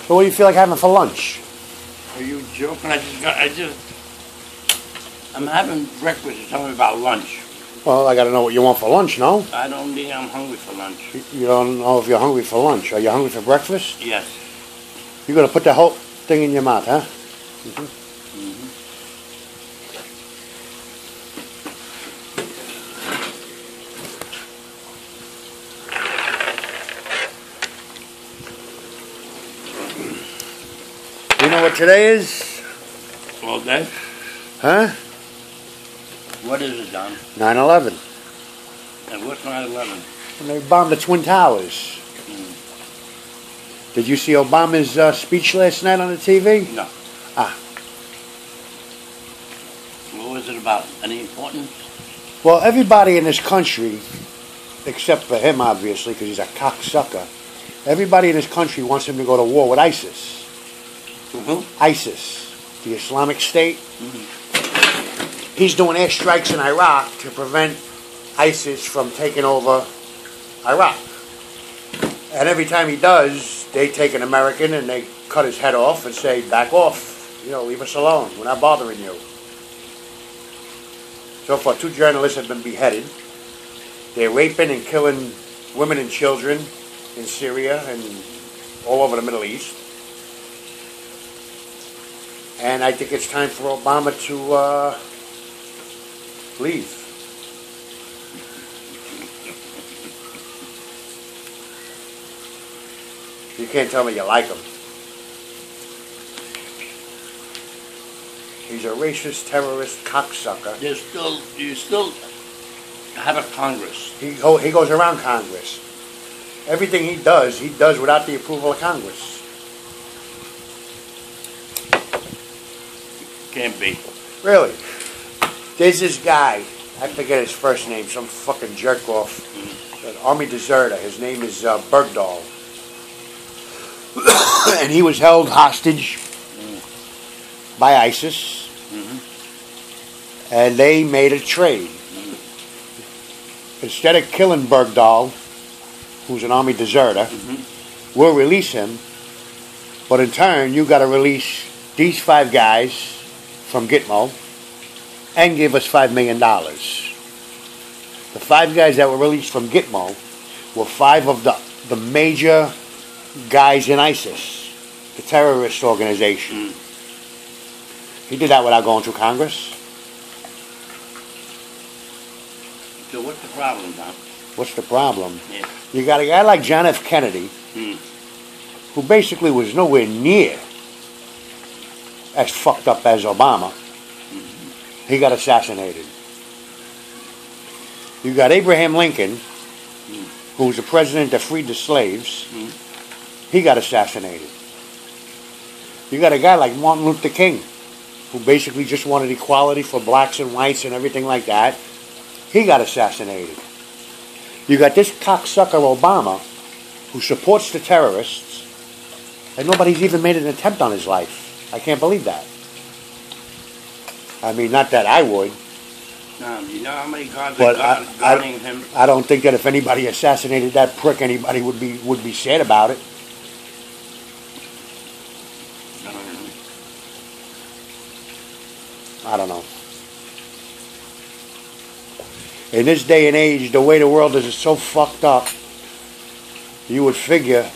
So what do you feel like having for lunch? Are you joking? I'm having breakfast. You're telling me about lunch. Well, I got to know what you want for lunch, no? I don't think I'm hungry for lunch. You don't know if you're hungry for lunch. Are you hungry for breakfast? Yes. You're going to put the whole thing in your mouth, huh? Mm-hmm. Mm-hmm. You know what today is? All day? Huh? What is it, Don? 9/11. And what's 9/11? When they bombed the Twin Towers. Did you see Obama's speech last night on the TV? No. Ah. What was it about? Any importance? Well, everybody in this country, except for him, obviously, because he's a cocksucker, everybody in this country wants him to go to war with ISIS. Mm-hmm. ISIS, the Islamic State. Mm-hmm. He's doing airstrikes in Iraq to prevent ISIS from taking over Iraq. And every time he does, they take an American and they cut his head off and say, back off, leave us alone. We're not bothering you. So far, 2 journalists have been beheaded. They're raping and killing women and children in Syria and all over the Middle East. And I think it's time for Obama to leave. You can't tell me you like him. He's a racist, terrorist, cocksucker. You still have a Congress. He goes around Congress. Everything he does without the approval of Congress. Can't be. Really? There's this guy, I forget his first name, some fucking jerk off, an army deserter. His name is Bergdahl. And he was held hostage by ISIS. Mm-hmm. And they made a trade. Instead of killing Bergdahl, who's an army deserter, we'll release him. But in turn, you got to release these 5 guys from Gitmo and give us $5 million. The 5 guys that were released from Gitmo were 5 of the major guys in ISIS, the terrorist organization. He did that without going through Congress. So what's the problem, Don? What's the problem? Yeah. You got a guy like John F. Kennedy, who basically was nowhere near as fucked up as Obama. He got assassinated. You got Abraham Lincoln, who was the president that freed the slaves. He got assassinated. You got a guy like Martin Luther King, who basically just wanted equality for blacks and whites and everything like that. He got assassinated. You got this cocksucker Obama, who supports the terrorists, and nobody's even made an attempt on his life. I can't believe that. I mean, not that I would. No, you know how many guards But are guarding him? I don't think that if anybody assassinated that prick, anybody would be sad about it. I don't know. In this day and age, the way the world is so fucked up, you would figure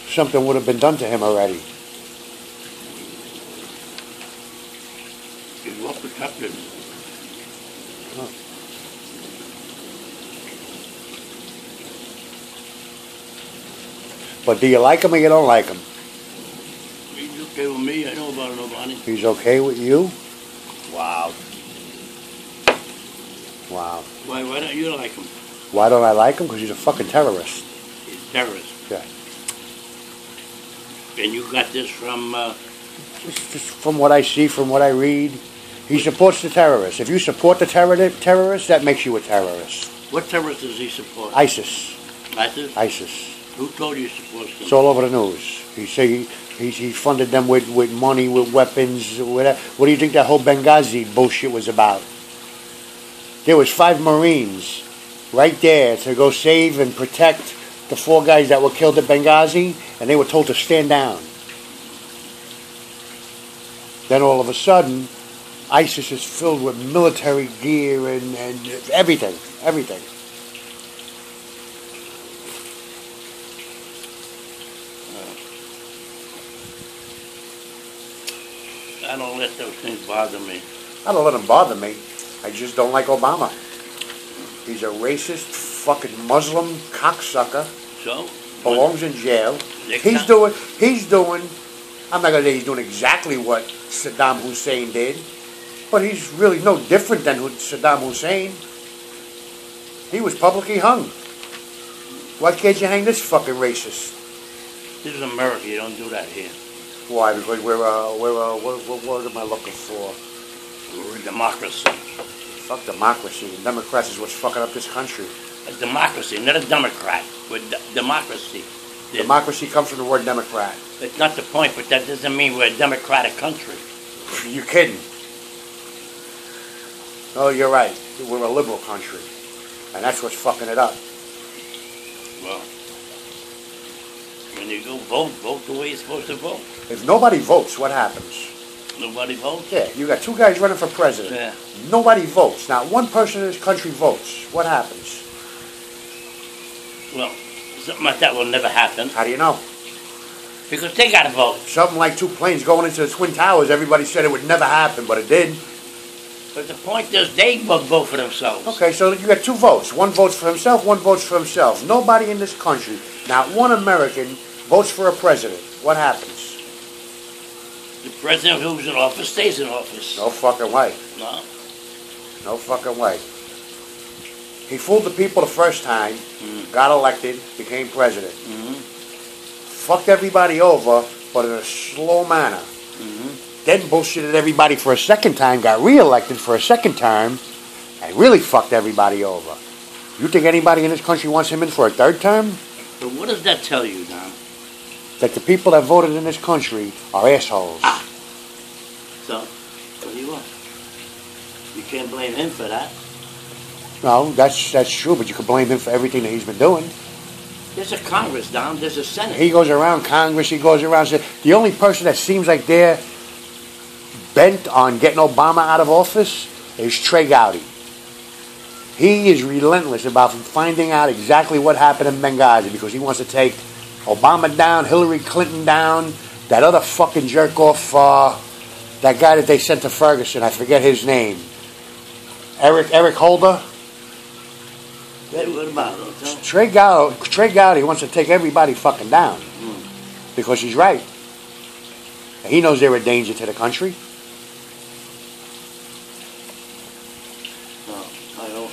something would have been done to him already. He's well protected. Huh. But do you like him or you don't like him? He's okay with me. I know about nobody. He's okay with you? Wow. Wow. Why don't you like him? Why don't I like him? Because he's a fucking terrorist. He's a terrorist. Yeah. And you got this from... Just from what I see, from what I read, he supports the terrorists. If you support the terrorists, that makes you a terrorist. What terrorists does he support? ISIS. ISIS? ISIS. Who told you he supports them? It's all over the news. He say he funded them with money, with weapons, whatever. What do you think that whole Benghazi bullshit was about? There was 5 Marines right there to go save and protect the 4 guys that were killed at Benghazi, and they were told to stand down. Then all of a sudden, ISIS is filled with military gear and everything. I don't let those things bother me. I don't let them bother me. I just don't like Obama. He's a racist, fucking Muslim cocksucker. So? Belongs in jail. He's doing, I'm not going to say he's doing exactly what Saddam Hussein did, but he's really no different than Saddam Hussein. He was publicly hung. Why can't you hang this fucking racist? This is America. You don't do that here. Why? Because what word am I looking for? We're a democracy. Fuck democracy. The Democrats is what's fucking up this country. A democracy, not a Democrat. We're democracy. Democracy comes from the word Democrat. It's not the point, but that doesn't mean we're a democratic country. You're kidding. Oh, you're right. We're a liberal country. And that's what's fucking it up. Well, when you go vote the way you're supposed to vote. If nobody votes, what happens? Nobody votes? Yeah, you got two guys running for president. Yeah. Nobody votes. Not one person in this country votes. What happens? Well, something like that will never happen. How do you know? Because they got to vote. Something like two planes going into the Twin Towers, everybody said it would never happen, but it did. But the point is, they vote for themselves. Okay, so you got two votes. One votes for himself, one votes for himself. Nobody in this country, not one American, votes for a president. What happens? The president who's in office stays in office. No fucking way. No. No fucking way. He fooled the people the first time, got elected, became president. Fucked everybody over, but in a slow manner. Then bullshitted everybody for a second time, got reelected for a second term, and really fucked everybody over. You think anybody in this country wants him in for a third term? But what does that tell you, Don? That the people that voted in this country are assholes. So, what do you want? You can't blame him for that. No, that's true, but you can blame him for everything that he's been doing. There's a Congress, Don. There's a Senate. He goes around Congress, he goes around. The only person that seems like they're bent on getting Obama out of office is Trey Gowdy. He is relentless about finding out exactly what happened in Benghazi because he wants to take Obama down, Hillary Clinton down, that other fucking jerk off, that guy that they sent to Ferguson, I forget his name. Eric Holder? Yeah, what about it? Trey Gowdy wants to take everybody fucking down because he's right. He knows they're a danger to the country.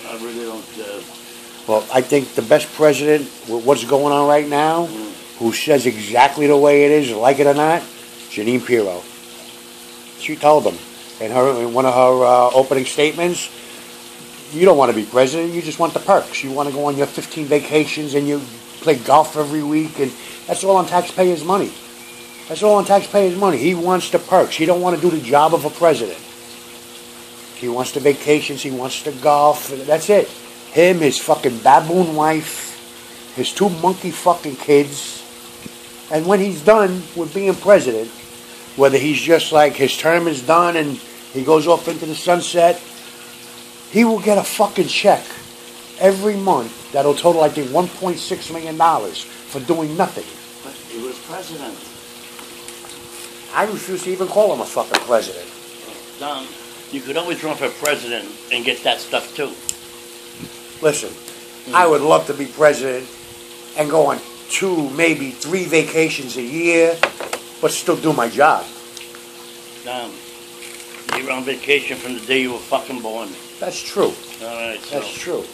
I really don't. Well, I think the best president, what's going on right now, who says exactly the way it is, like it or not, Janine Pirro. She told them in one of her opening statements, you don't want to be president, you just want the perks. You want to go on your 15 vacations and you play golf every week, and that's all on taxpayers' money. That's all on taxpayers' money. He wants the perks. He don't want to do the job of a president. He wants the vacations, he wants the golf, that's it. Him, his fucking baboon wife, his two monkey fucking kids. And when he's done with being president, whether he's just like his term is done and he goes off into the sunset, he will get a fucking check every month that'll total, I think, $1.6 million for doing nothing. But he was president. I refuse to even call him a fucking president. Don, you could always run for president and get that stuff too. Listen, I would love to be president and go on 2, maybe 3 vacations a year, but still do my job. Don, you're on vacation from the day you were fucking born. That's true. All right, so. That's true.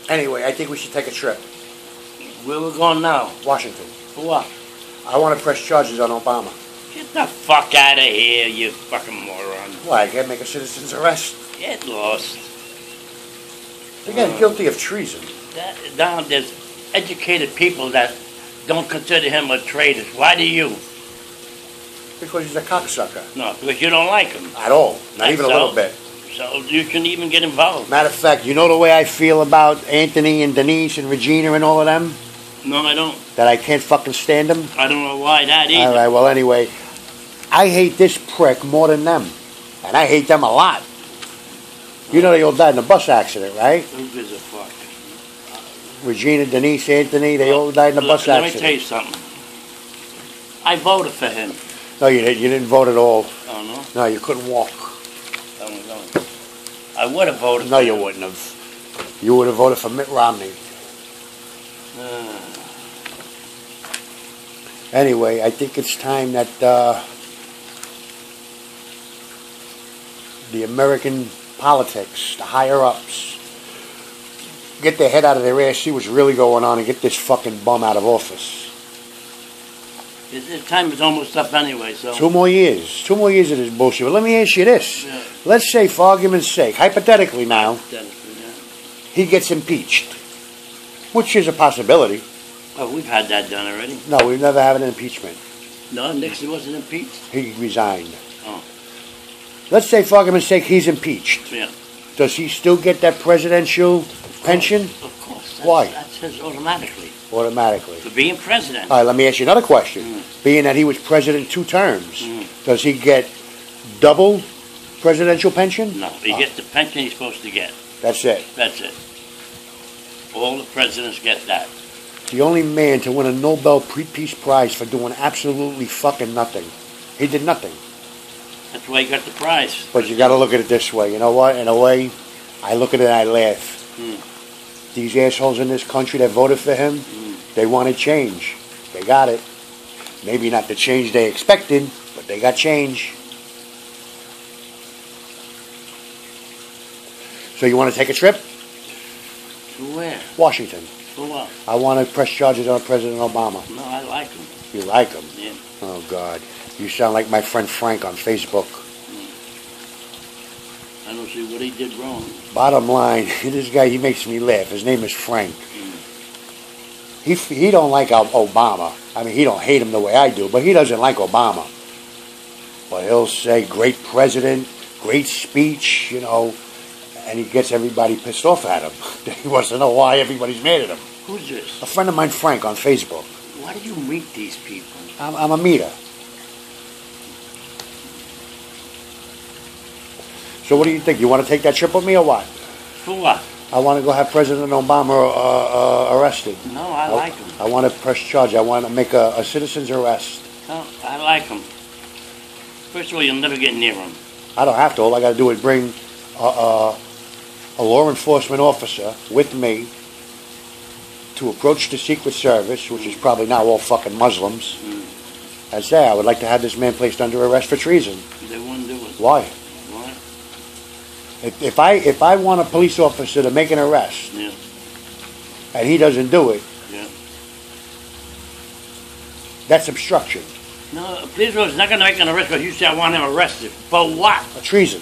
Anyway, I think we should take a trip. Where we going now? Washington. For what? I want to press charges on Obama. Get the fuck out of here, you fucking moron. Why? I can't make a citizen's arrest. Get lost. Again, guilty of treason. Don, there's educated people that don't consider him a traitor. Why do you? Because he's a cocksucker. No, because you don't like him. At all. Not even a little bit. So you shouldn't even get involved. Matter of fact, you know the way I feel about Anthony and Denise and Regina and all of them? No, I don't. That I can't fucking stand them? I don't know why that either. All right, well, anyway, I hate this prick more than them. And I hate them a lot. You know they all died in a bus accident, right? Who gives a fuck? Regina, Denise, Anthony, they all died in a bus accident. Let me tell you something. I voted for him. No, you didn't. You didn't vote at all. Oh, no? No, you couldn't walk. No. I would have voted No, for you him. wouldn't have. You would have voted for Mitt Romney. Anyway, I think it's time that the American politics, the higher-ups, get their head out of their ass, see what's really going on, and get this fucking bum out of office. His time is almost up anyway, so... 2 more years. 2 more years of this bullshit. But let me ask you this. Yeah. Let's say, for argument's sake, hypothetically now, Yeah. he gets impeached, which is a possibility. Oh, we've had that done already. No, we've never had an impeachment. No, Nixon wasn't impeached. He resigned. Oh. Let's say, for argument's sake, he's impeached. Yeah. Does he still get that presidential pension? Of course. Why? That's his automatically. Automatically. For being president. All right, let me ask you another question. Being that he was president 2 terms, does he get double presidential pension? No, he gets the pension he's supposed to get. That's it. That's it. All the presidents get that. The only man to win a Nobel Peace Prize for doing absolutely fucking nothing. He did nothing. That's why he got the prize. But you got to look at it this way. You know what? In a way, I look at it and I laugh. These assholes in this country that voted for him, they wanted change. They got it. Maybe not the change they expected, but they got change. So you want to take a trip? To where? Washington. For what? I want to press charges on President Obama. No, I like him. You like him? Yeah. Oh, God. You sound like my friend Frank on Facebook. I don't see what he did wrong. Bottom line, this guy, he makes me laugh. His name is Frank. He don't like Obama. I mean, he don't hate him the way I do, but he doesn't like Obama. But he'll say, great president, great speech, you know, and he gets everybody pissed off at him. He wants to know why everybody's mad at him. Who's this? A friend of mine, Frank, on Facebook. Why do you meet these people? I'm a meter. So what do you think? You want to take that trip with me or what? For what? I want to go have President Obama arrested. No, I like him. I want to press charge. I want to make a citizen's arrest. No, I like him. First of all, you'll never get near him. I don't have to. All I got to do is bring a law enforcement officer with me to approach the Secret Service, which is probably now all fucking Muslims, and say, I would like to have this man placed under arrest for treason. They wouldn't do it. Why? Why? If I want a police officer to make an arrest, Yeah. and he doesn't do it, Yeah. that's obstruction. No, a police officer's not going to make an arrest because you say I want him arrested. For what? A treason.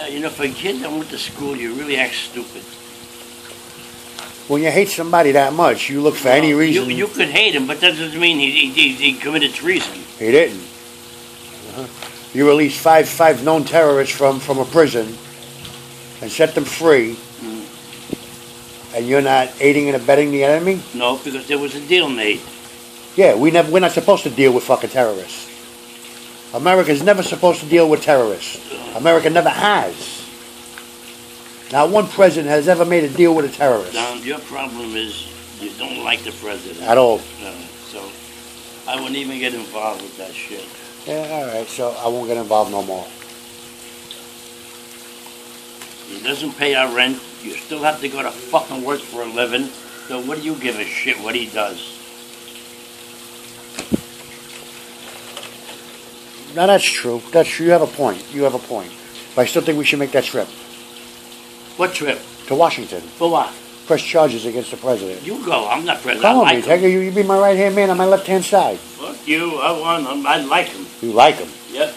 You know, for a kid that went to school, you really act stupid. When you hate somebody that much, you look for any reason. You could hate him, but that doesn't mean he committed treason. He didn't. You released five known terrorists from a prison and set them free, and you're not aiding and abetting the enemy? No, because there was a deal made. Yeah, we're not supposed to deal with fucking terrorists. America's never supposed to deal with terrorists. America never has. Not one president has ever made a deal with a terrorist. Now, your problem is you don't like the president. At all. So I wouldn't even get involved with that shit. Yeah, all right, so I won't get involved no more. He doesn't pay our rent. You still have to go to fucking work for a living. So what do you give a shit what he does? Now, that's true. That's true. You have a point. You have a point. But I still think we should make that trip. What trip? To Washington. For what? Press charges against the president. You go. I'm not president. Come on, I me, like him. Tiger. You be my right-hand man on my left-hand side. Fuck you. I want him. I like him. You like him. Yep.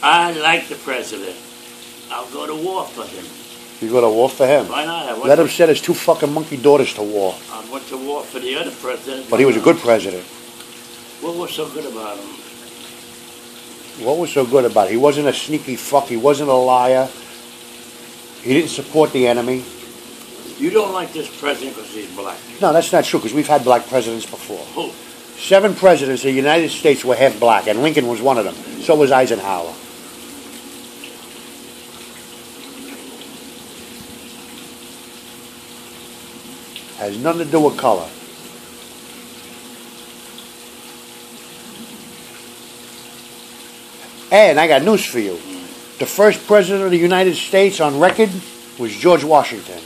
I like the president. I'll go to war for him. You go to war for him. Why not? Let him send his 2 fucking monkey daughters to war. I went to war for the other president. But he was a good president. What was so good about him? What was so good about it? He wasn't a sneaky fuck. He wasn't a liar. He didn't support the enemy. You don't like this president because he's black. No, that's not true, because we've had black presidents before. Who? 7 presidents of the United States were half black, and Lincoln was one of them. So was Eisenhower. Has nothing to do with color. And I got news for you. The first president of the United States on record was George Washington.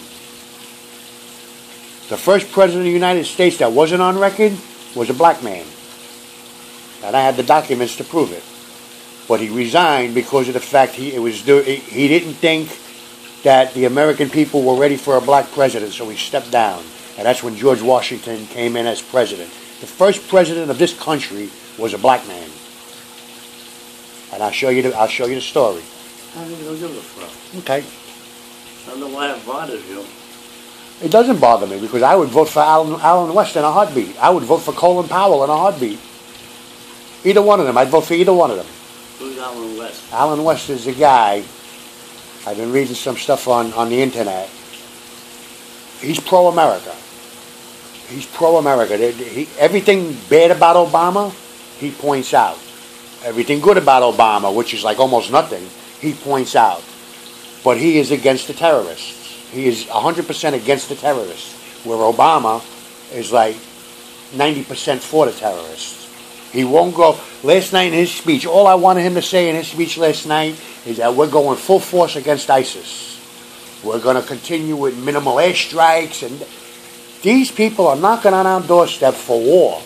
The first president of the United States that wasn't on record was a black man. And I had the documents to prove it. But he resigned because of the fact he didn't think that the American people were ready for a black president, so he stepped down. And that's when George Washington came in as president. The first president of this country was a black man. And I'll show you the story. I don't give a fuck. Okay. I don't know why it bothers you. It doesn't bother me, because I would vote for Allen West in a heartbeat. I would vote for Colin Powell in a heartbeat. Either one of them. I'd vote for either one of them. Who's Allen West? Allen West is a guy. I've been reading some stuff on the internet. He's pro-America. He's pro-America. Everything bad about Obama, he points out. Everything good about Obama, which is like almost nothing, he points out. But he is against the terrorists. He is 100% against the terrorists, where Obama is like 90% for the terrorists. He won't go. Last night in his speech, all I wanted him to say in his speech last night is that we're going full force against ISIS. We're going to continue with minimal airstrikes, and these people are knocking on our doorstep for war.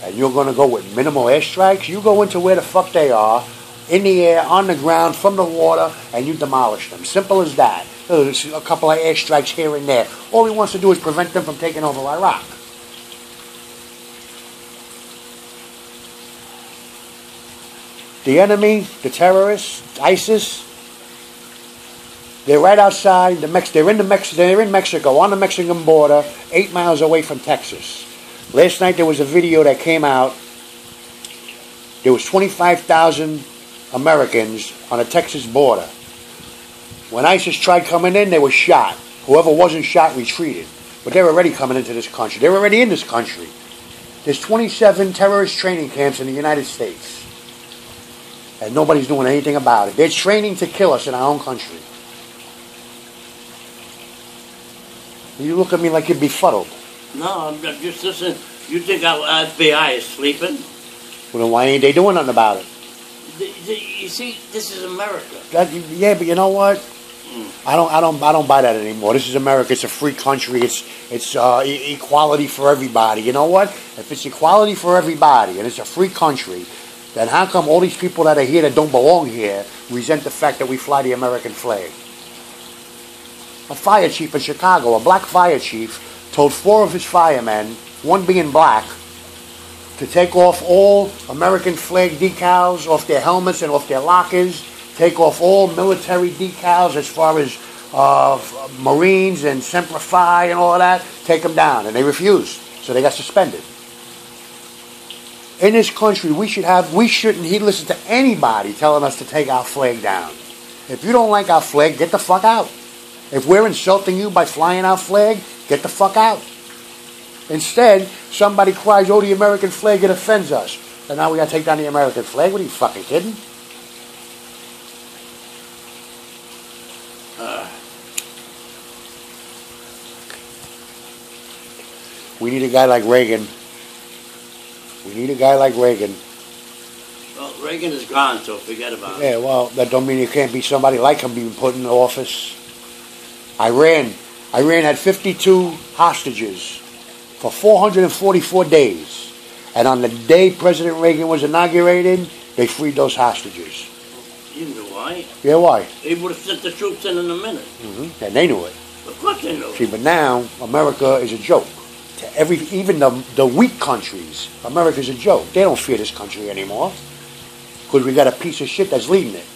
And you're going to go with minimal airstrikes? You go into where the fuck they are, in the air, on the ground, from the water, and you demolish them. Simple as that. There's a couple of airstrikes here and there. All he wants to do is prevent them from taking over Iraq. The enemy, the terrorists, ISIS, they're right outside they're in Mexico, on the Mexican border, 8 miles away from Texas. Last night there was a video that came out. There was 25,000 Americans on the Texas border. When ISIS tried coming in, they were shot. Whoever wasn't shot retreated. But they're already coming into this country. They're already in this country. There's 27 terrorist training camps in the United States. And nobody's doing anything about it. They're training to kill us in our own country. You look at me like you're befuddled. No, I'm just listening. You think our FBI is sleeping? Well, then why ain't they doing nothing about it? You see, this is America. Yeah, but you know what? I don't buy that anymore. This is America. It's a free country. It's equality for everybody. You know what? If it's equality for everybody and it's a free country, then how come all these people that are here that don't belong here resent the fact that we fly the American flag? A fire chief in Chicago, a black fire chief, told 4 of his firemen, one being black, to take off all American flag decals off their helmets and off their lockers, take off all military decals as far as Marines and Semper Fi and all of that, take them down. And they refused, so they got suspended. In this country, we shouldn't listen to anybody telling us to take our flag down. If you don't like our flag, get the fuck out. If we're insulting you by flying our flag, get the fuck out. Instead, somebody cries, oh, the American flag, it offends us. And now we got to take down the American flag? What are you fucking kidding? We need a guy like Reagan. We need a guy like Reagan. Well, Reagan is gone, so forget about it. Yeah, well, that don't mean you can't be somebody like him being put in office. Iran had 52 hostages for 444 days. And on the day President Reagan was inaugurated, they freed those hostages. You know why? Yeah, why? They would have sent the troops in a minute. Mm-hmm. And they knew it. Of course they knew it. See, but now, America is a joke. To even the weak countries, America's a joke. They don't fear this country anymore. Because we got a piece of shit that's leading it.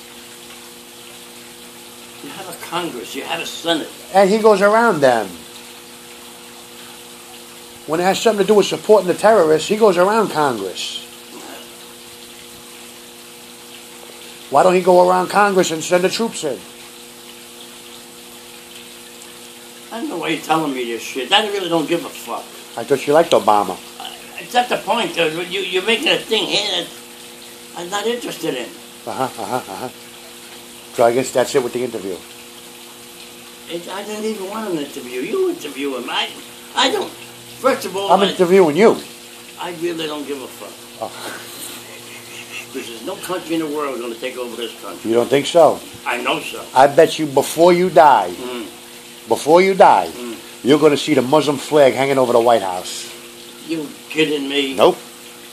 You have a Congress, you have a Senate. And he goes around them. When it has something to do with supporting the terrorists, he goes around Congress. Why don't he go around Congress and send the troops in? I don't know why you're telling me this shit. I really don't give a fuck. I thought you liked Obama. It's not the point. You're making a thing here that I'm not interested in. So I guess that's it with the interview. I didn't even want an interview. You interview him. I don't. First of all, I'm interviewing you. I really don't give a fuck. Because there's no country in the world going to take over this country. You don't think so? I know so. I bet you before you die, you're going to see the Muslim flag hanging over the White House. You kidding me? Nope.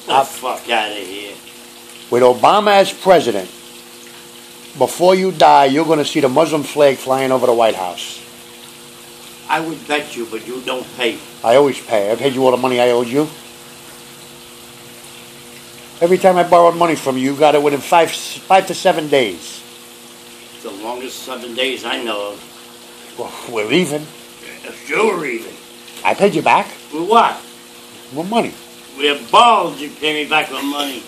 Get the fuck out of here. With Obama as president, before you die, you're going to see the Muslim flag flying over the White House. I would bet you, but you don't pay. I always pay. I paid you all the money I owed you. Every time I borrowed money from you, you got it within 5 to 7 days. It's the longest 7 days I know of. Well, we're even. Sure, we're even. I paid you back. For what? What money? We have balls you pay me back with money.